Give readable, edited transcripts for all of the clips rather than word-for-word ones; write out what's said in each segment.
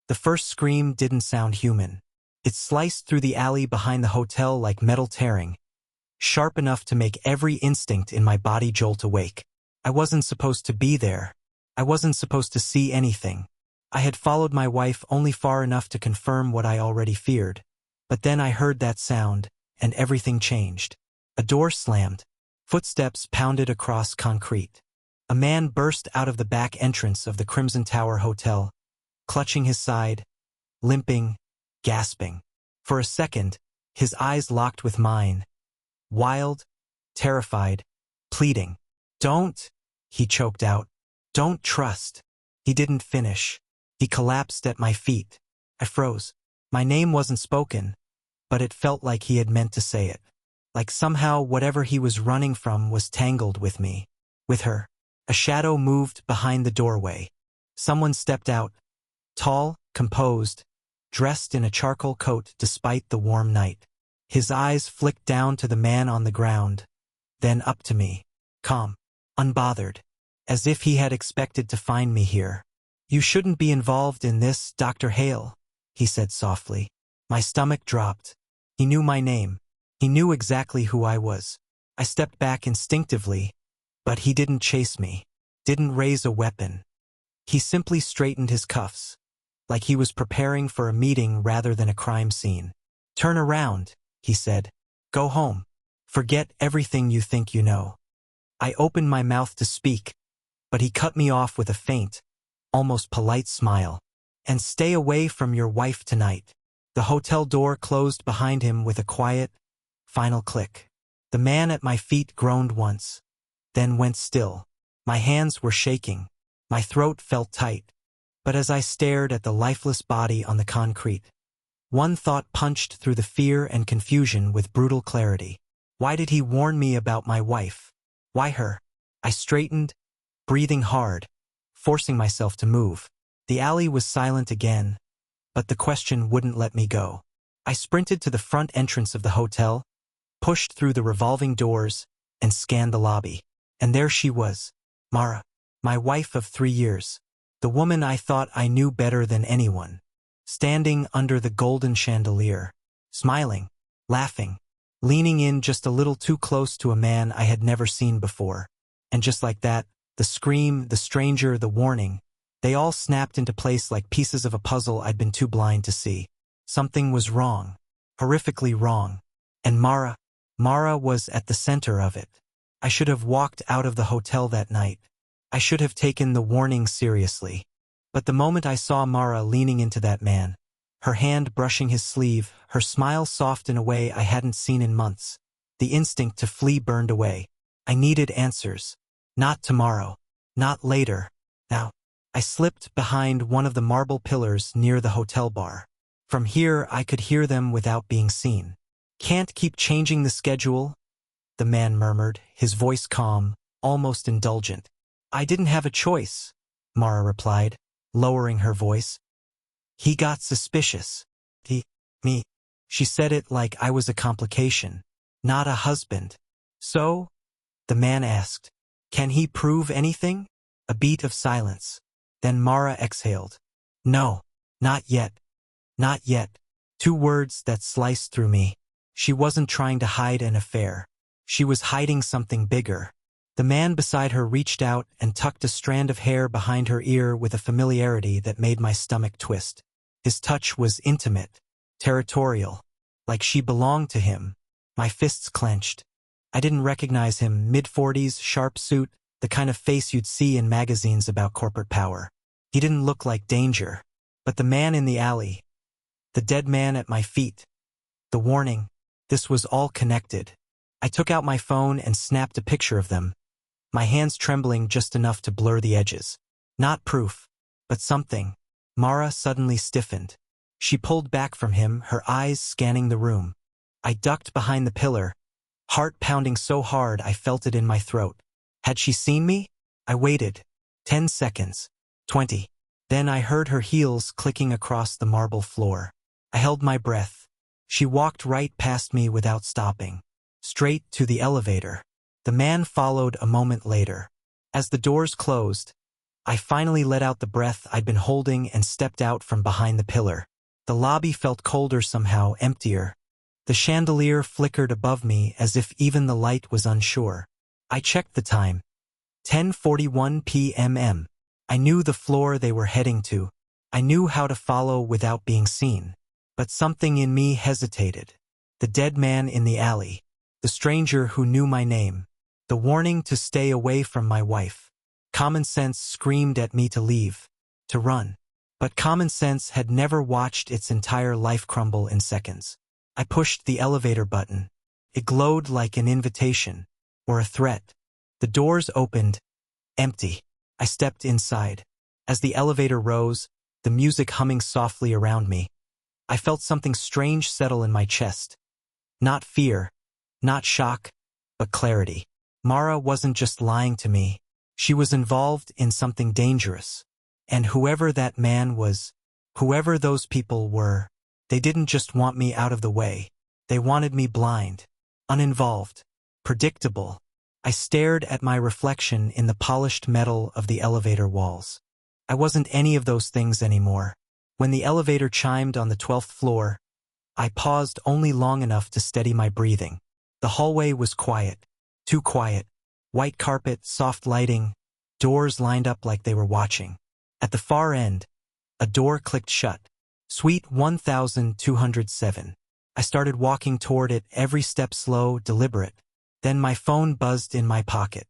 The first scream didn't sound human. It sliced through the alley behind the hotel like metal tearing, sharp enough to make every instinct in my body jolt awake. I wasn't supposed to be there. I wasn't supposed to see anything. I had followed my wife only far enough to confirm what I already feared. But then I heard that sound, and everything changed. A door slammed. Footsteps pounded across concrete. A man burst out of the back entrance of the Crimson Tower Hotel, clutching his side, limping, gasping. For a second, his eyes locked with mine. Wild, terrified, pleading. "Don't," he choked out. "Don't trust." He didn't finish. He collapsed at my feet. I froze. My name wasn't spoken, but it felt like he had meant to say it. Like somehow whatever he was running from was tangled with me. With her. A shadow moved behind the doorway. Someone stepped out. Tall, composed, dressed in a charcoal coat despite the warm night. His eyes flicked down to the man on the ground, then up to me. Calm. Unbothered. As if he had expected to find me here. "You shouldn't be involved in this, Dr. Hale," he said softly. My stomach dropped. He knew my name. He knew exactly who I was. I stepped back instinctively, but he didn't chase me. Didn't raise a weapon. He simply straightened his cuffs, like he was preparing for a meeting rather than a crime scene. "Turn around," he said. "Go home. Forget everything you think you know." I opened my mouth to speak, but he cut me off with a faint, almost polite smile. "And stay away from your wife tonight." The hotel door closed behind him with a quiet, final click. The man at my feet groaned once, then went still. My hands were shaking. My throat felt tight. But as I stared at the lifeless body on the concrete, one thought punched through the fear and confusion with brutal clarity. Why did he warn me about my wife? Why her? I straightened, breathing hard, forcing myself to move. The alley was silent again, but the question wouldn't let me go. I sprinted to the front entrance of the hotel, pushed through the revolving doors, and scanned the lobby. And there she was, Mara, my wife of 3 years, the woman I thought I knew better than anyone, standing under the golden chandelier, smiling, laughing, leaning in just a little too close to a man I had never seen before. And just like that, the scream, the stranger, the warning, they all snapped into place like pieces of a puzzle I'd been too blind to see. Something was wrong, horrifically wrong, and Mara was at the center of it. I should have walked out of the hotel that night. I should have taken the warning seriously. But the moment I saw Mara leaning into that man, her hand brushing his sleeve, her smile soft in a way I hadn't seen in months, the instinct to flee burned away. I needed answers. Not tomorrow. Not later. Now. I slipped behind one of the marble pillars near the hotel bar. From here I could hear them without being seen. "Can't keep changing the schedule," the man murmured, his voice calm, almost indulgent. "I didn't have a choice," Mara replied, lowering her voice. "He got suspicious. Me." She said it like I was a complication, not a husband. "So?" the man asked. "Can he prove anything?" A beat of silence. Then Mara exhaled. "No, not yet. Not yet." 2 words that sliced through me. She wasn't trying to hide an affair. She was hiding something bigger. The man beside her reached out and tucked a strand of hair behind her ear with a familiarity that made my stomach twist. His touch was intimate, territorial, like she belonged to him. My fists clenched. I didn't recognize him, mid-40s, sharp suit, the kind of face you'd see in magazines about corporate power. He didn't look like danger. But the man in the alley, the dead man at my feet, the warning, this was all connected. I took out my phone and snapped a picture of them, my hands trembling just enough to blur the edges. Not proof, but something. Mara suddenly stiffened. She pulled back from him, her eyes scanning the room. I ducked behind the pillar, heart pounding so hard I felt it in my throat. Had she seen me? I waited. 10 seconds. 20. Then I heard her heels clicking across the marble floor. I held my breath. She walked right past me without stopping. Straight to the elevator. The man followed a moment later. As the doors closed, I finally let out the breath I'd been holding and stepped out from behind the pillar. The lobby felt colder somehow, emptier. The chandelier flickered above me as if even the light was unsure. I checked the time. 10:41 p.m. I knew the floor they were heading to. I knew how to follow without being seen. But something in me hesitated. The dead man in the alley. The stranger who knew my name. The warning to stay away from my wife. Common sense screamed at me to leave, to run. But common sense had never watched its entire life crumble in seconds. I pushed the elevator button. It glowed like an invitation, or a threat. The doors opened, empty. I stepped inside. As the elevator rose, the music humming softly around me, I felt something strange settle in my chest. Not fear, not shock, but clarity. Mara wasn't just lying to me. She was involved in something dangerous. And whoever that man was, whoever those people were, they didn't just want me out of the way. They wanted me blind, uninvolved, predictable. I stared at my reflection in the polished metal of the elevator walls. I wasn't any of those things anymore. When the elevator chimed on the 12th floor, I paused only long enough to steady my breathing. The hallway was quiet, too quiet. White carpet, soft lighting, doors lined up like they were watching. At the far end, a door clicked shut. Suite 1207. I started walking toward it, every step slow, deliberate. Then my phone buzzed in my pocket.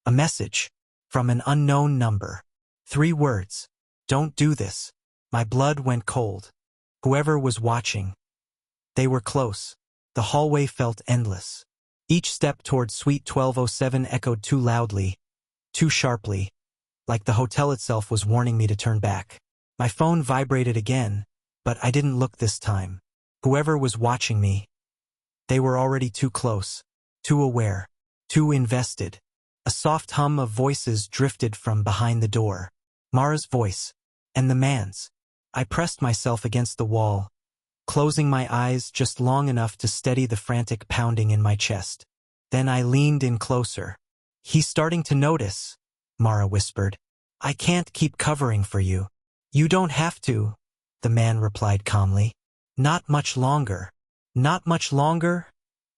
A message from an unknown number. 3 words. Don't do this. My blood went cold. Whoever was watching. They were close. The hallway felt endless. Each step toward Suite 1207 echoed too loudly, too sharply, like the hotel itself was warning me to turn back. My phone vibrated again, but I didn't look this time. Whoever was watching me, they were already too close, too aware, too invested. A soft hum of voices drifted from behind the door. Mara's voice, and the man's. I pressed myself against the wall, closing my eyes just long enough to steady the frantic pounding in my chest. Then I leaned in closer. He's starting to notice, Mara whispered. I can't keep covering for you. You don't have to, the man replied calmly. Not much longer. Not much longer?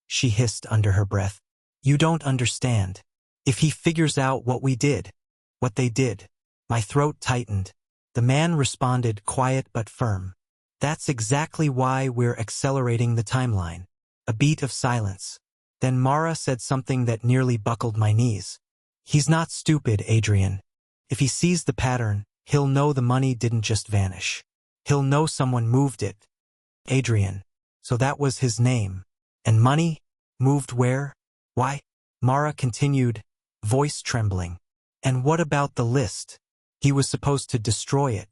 She hissed under her breath. You don't understand. If he figures out what we did, what they did. My throat tightened. The man responded, quiet but firm. That's exactly why we're accelerating the timeline. A beat of silence. Then Mara said something that nearly buckled my knees. He's not stupid, Adrian. If he sees the pattern, he'll know the money didn't just vanish. He'll know someone moved it. Adrian. So that was his name. And money? Moved where? Why? Mara continued, voice trembling. And what about the list? He was supposed to destroy it.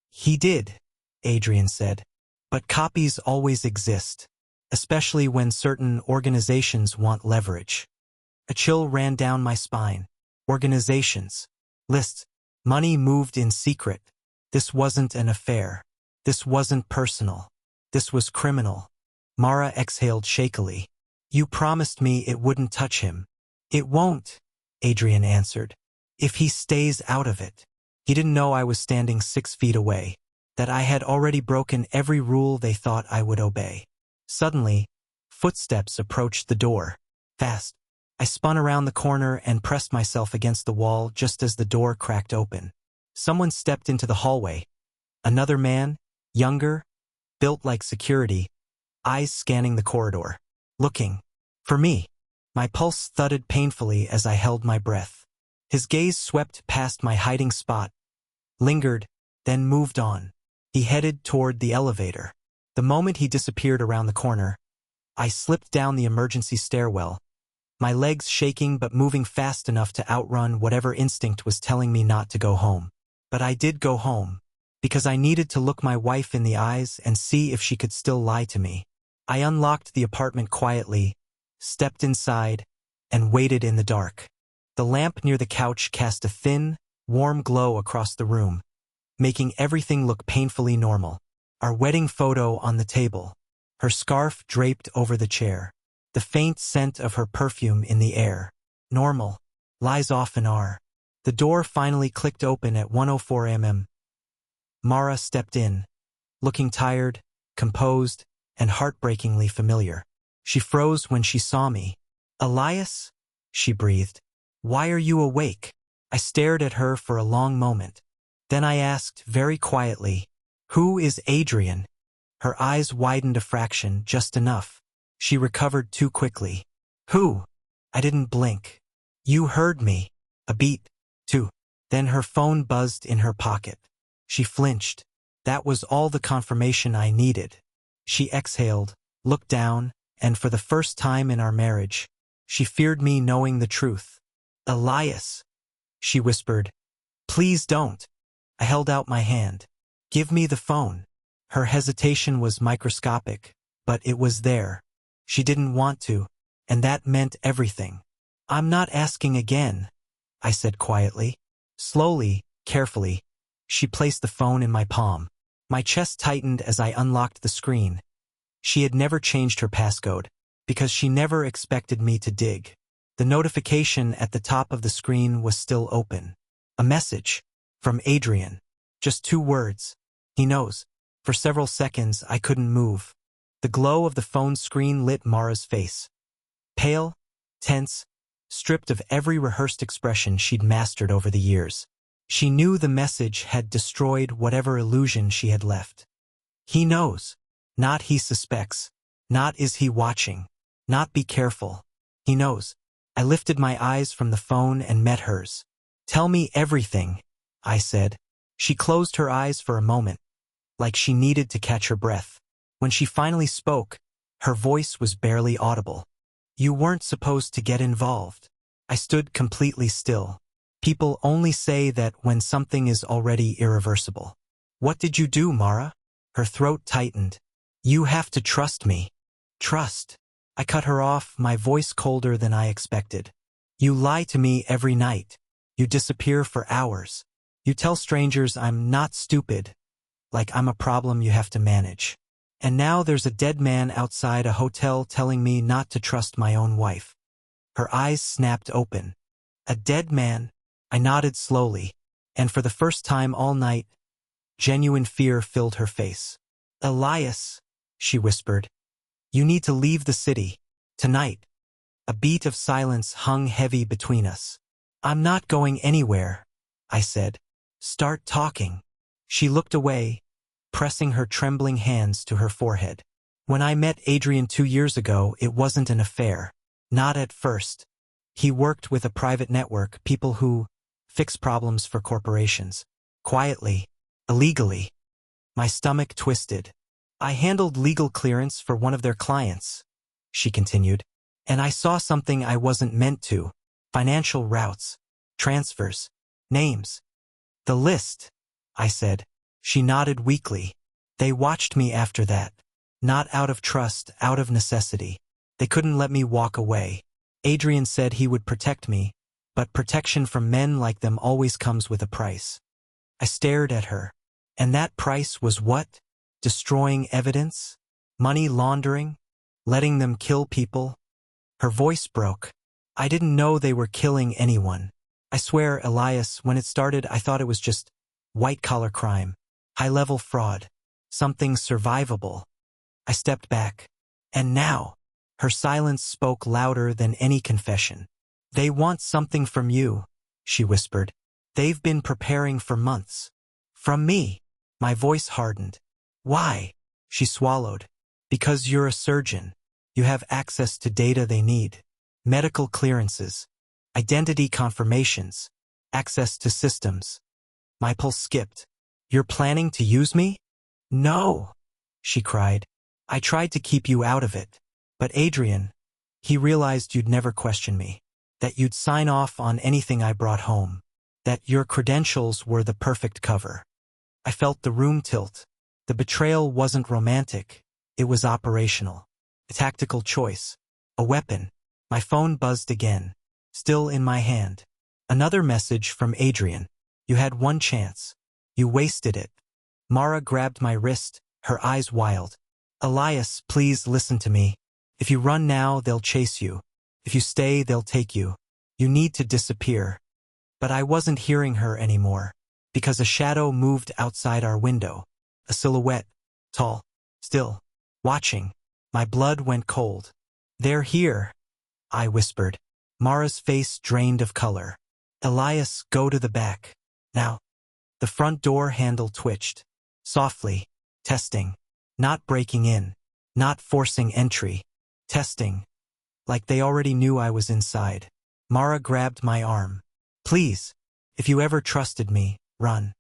He did, Adrian said. But copies always exist, especially when certain organizations want leverage. A chill ran down my spine. Organizations. Lists. Money moved in secret. This wasn't an affair. This wasn't personal. This was criminal. Mara exhaled shakily. You promised me it wouldn't touch him. It won't, Adrian answered. If he stays out of it. He didn't know I was standing 6 feet away, that I had already broken every rule they thought I would obey. Suddenly, footsteps approached the door. Fast. I spun around the corner and pressed myself against the wall just as the door cracked open. Someone stepped into the hallway. Another man, younger, built like security, eyes scanning the corridor. Looking. For me. My pulse thudded painfully as I held my breath. His gaze swept past my hiding spot, lingered, then moved on. He headed toward the elevator. The moment he disappeared around the corner, I slipped down the emergency stairwell, my legs shaking but moving fast enough to outrun whatever instinct was telling me not to go home. But I did go home, because I needed to look my wife in the eyes and see if she could still lie to me. I unlocked the apartment quietly, stepped inside, and waited in the dark. The lamp near the couch cast a thin, warm glow across the room, making everything look painfully normal. Our wedding photo on the table, her scarf draped over the chair, the faint scent of her perfume in the air. Normal. Lies often are. The door finally clicked open at 1:04 a.m. Mara stepped in, looking tired, composed, and heartbreakingly familiar. She froze when she saw me. "Elias?" she breathed. "Why are you awake?" I stared at her for a long moment. Then I asked, very quietly, "Who is Adrian?" Her eyes widened a fraction, just enough. She recovered too quickly. "Who?" I didn't blink. "You heard me." A beat, two. Then her phone buzzed in her pocket. She flinched. That was all the confirmation I needed. She exhaled, looked down, and for the first time in our marriage, she feared me knowing the truth. "Elias," she whispered. "Please don't." I held out my hand. "Give me the phone." Her hesitation was microscopic, but it was there. She didn't want to, and that meant everything. "I'm not asking again," I said quietly. Slowly, carefully, she placed the phone in my palm. My chest tightened as I unlocked the screen. She had never changed her passcode, because she never expected me to dig. The notification at the top of the screen was still open. A message. From Adrian. Just 2 words. "He knows." For several seconds, I couldn't move. The glow of the phone screen lit Mara's face. Pale, tense, stripped of every rehearsed expression she'd mastered over the years. She knew the message had destroyed whatever illusion she had left. "He knows." Not "he suspects." Not "is he watching." Not "be careful." He knows. I lifted my eyes from the phone and met hers. "Tell me everything," I said. She closed her eyes for a moment, like she needed to catch her breath. When she finally spoke, her voice was barely audible. "You weren't supposed to get involved." I stood completely still. People only say that when something is already irreversible. "What did you do, Mara?" Her throat tightened. "You have to trust me." "Trust?" I cut her off, my voice colder than I expected. "You lie to me every night. You disappear for hours. You tell strangers I'm not stupid, like I'm a problem you have to manage. And now there's a dead man outside a hotel telling me not to trust my own wife." Her eyes snapped open. "A dead man?" I nodded slowly, and for the first time all night, genuine fear filled her face. "Elias," she whispered, "you need to leave the city. Tonight." A beat of silence hung heavy between us. "I'm not going anywhere," I said. "Start talking." She looked away, pressing her trembling hands to her forehead. "When I met Adrian 2 years ago, it wasn't an affair. Not at first. He worked with a private network, people who fix problems for corporations. Quietly, illegally." My stomach twisted. "I handled legal clearance for one of their clients," she continued. "And I saw something I wasn't meant to. Financial routes, transfers, names. The list," I said. She nodded weakly. "They watched me after that. Not out of trust, out of necessity. They couldn't let me walk away. Adrian said he would protect me, but protection from men like them always comes with a price." I stared at her. "And that price was what? Destroying evidence? Money laundering? Letting them kill people?" Her voice broke. "I didn't know they were killing anyone. I swear, Elias, when it started I thought it was just white-collar crime, high-level fraud, something survivable." I stepped back. "And now?" Her silence spoke louder than any confession. "They want something from you," she whispered. "They've been preparing for months." "From me?" My voice hardened. "Why?" She swallowed. "Because you're a surgeon. You have access to data they need. Medical clearances, identity confirmations, access to systems." My pulse skipped. "You're planning to use me?" "No," she cried. "I tried to keep you out of it. But Adrian, he realized you'd never question me, that you'd sign off on anything I brought home, that your credentials were the perfect cover." I felt the room tilt. The betrayal wasn't romantic. It was operational. A tactical choice. A weapon. My phone buzzed again, still in my hand. Another message from Adrian. "You had one chance. You wasted it." Mara grabbed my wrist, her eyes wild. "Elias, please listen to me. If you run now, they'll chase you. If you stay, they'll take you. You need to disappear." But I wasn't hearing her anymore, because a shadow moved outside our window. A silhouette, tall, still, watching. My blood went cold. "They're here," I whispered. Mara's face drained of color. "Elias, go to the back. Now." The front door handle twitched. Softly. Testing. Not breaking in. Not forcing entry. Testing. Like they already knew I was inside. Mara grabbed my arm. "Please. If you ever trusted me, run."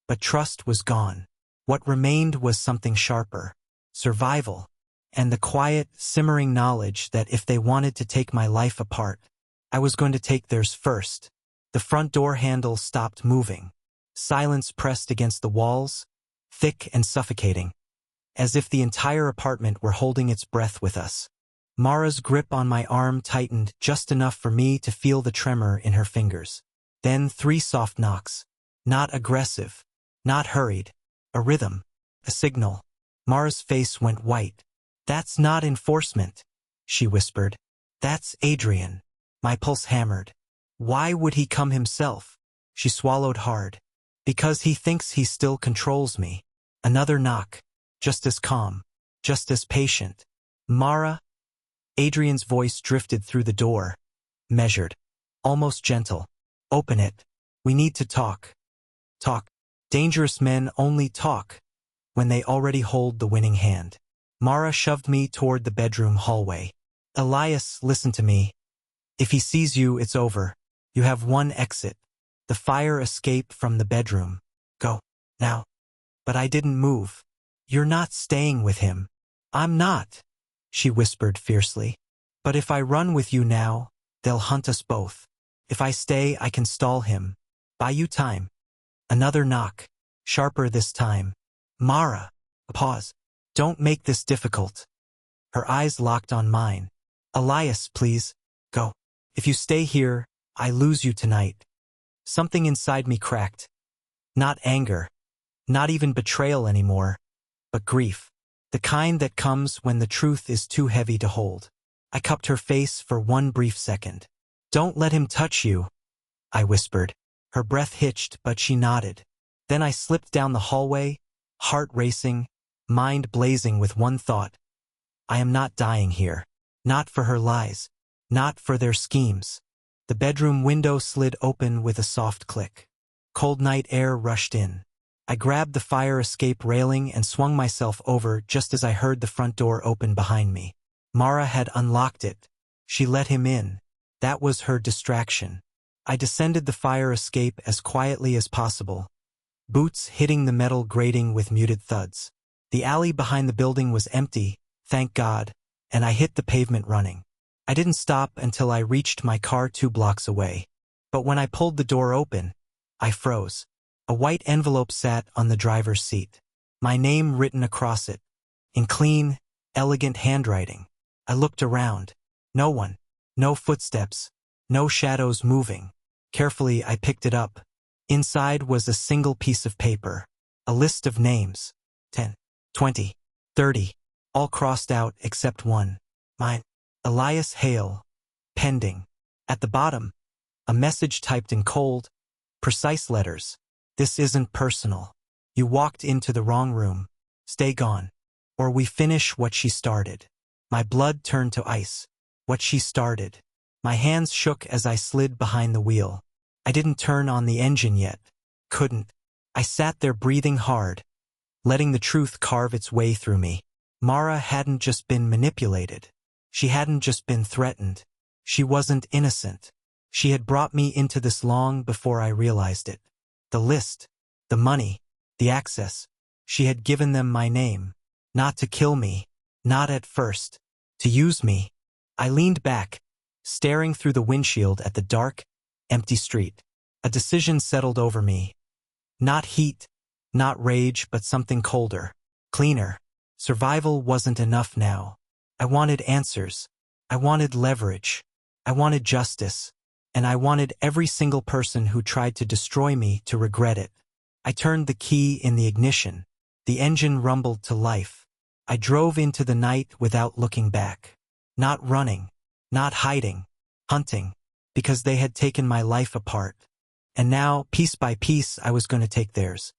But trust was gone. What remained was something sharper. Survival. And the quiet, simmering knowledge that if they wanted to take my life apart, I was going to take theirs first. The front door handle stopped moving. Silence pressed against the walls, thick and suffocating, as if the entire apartment were holding its breath with us. Mara's grip on my arm tightened just enough for me to feel the tremor in her fingers. Then 3 soft knocks. Not aggressive, not hurried. A rhythm, a signal. Mara's face went white. "That's not enforcement," she whispered. "That's Adrian." My pulse hammered. "Why would he come himself?" She swallowed hard. "Because he thinks he still controls me." Another knock. Just as calm. Just as patient. "Mara?" Adrian's voice drifted through the door. Measured. Almost gentle. "Open it. We need to talk." Talk. Dangerous men only talk when they already hold the winning hand. Mara shoved me toward the bedroom hallway. "Elias, listen to me. If he sees you, it's over. You have one exit. The fire escape from the bedroom. Go. Now." But I didn't move. "You're not staying with him." "I'm not," she whispered fiercely. "But if I run with you now, they'll hunt us both. If I stay, I can stall him. Buy you time." Another knock. Sharper this time. "Mara." A pause. "Don't make this difficult." Her eyes locked on mine. "Elias, please. Go. If you stay here, I lose you tonight." Something inside me cracked. Not anger. Not even betrayal anymore. But grief. The kind that comes when the truth is too heavy to hold. I cupped her face for one brief second. "Don't let him touch you," I whispered. Her breath hitched, but she nodded. Then I slipped down the hallway, heart racing, mind blazing with one thought. I am not dying here. Not for her lies. Not for their schemes. The bedroom window slid open with a soft click. Cold night air rushed in. I grabbed the fire escape railing and swung myself over just as I heard the front door open behind me. Mara had unlocked it. She let him in. That was her distraction. I descended the fire escape as quietly as possible, boots hitting the metal grating with muted thuds. The alley behind the building was empty, thank God, and I hit the pavement running. I didn't stop until I reached my car 2 blocks away. But when I pulled the door open, I froze. A white envelope sat on the driver's seat. My name written across it, in clean, elegant handwriting. I looked around. No one. No footsteps. No shadows moving. Carefully, I picked it up. Inside was a single piece of paper. A list of names. 10, 20, 30. All crossed out except one. Mine. Elias Hale. Pending. At the bottom, a message typed in cold, precise letters. "This isn't personal. You walked into the wrong room. Stay gone. Or we finish what she started." My blood turned to ice. What she started. My hands shook as I slid behind the wheel. I didn't turn on the engine yet. Couldn't. I sat there breathing hard, letting the truth carve its way through me. Mara hadn't just been manipulated. She hadn't just been threatened. She wasn't innocent. She had brought me into this long before I realized it. The list, the money, the access. She had given them my name. Not to kill me. Not at first. To use me. I leaned back, staring through the windshield at the dark, empty street. A decision settled over me. Not heat, not rage, but something colder, cleaner. Survival wasn't enough now. I wanted answers. I wanted leverage. I wanted justice. And I wanted every single person who tried to destroy me to regret it. I turned the key in the ignition. The engine rumbled to life. I drove into the night without looking back. Not running. Not hiding. Hunting. Because they had taken my life apart. And now, piece by piece, I was going to take theirs.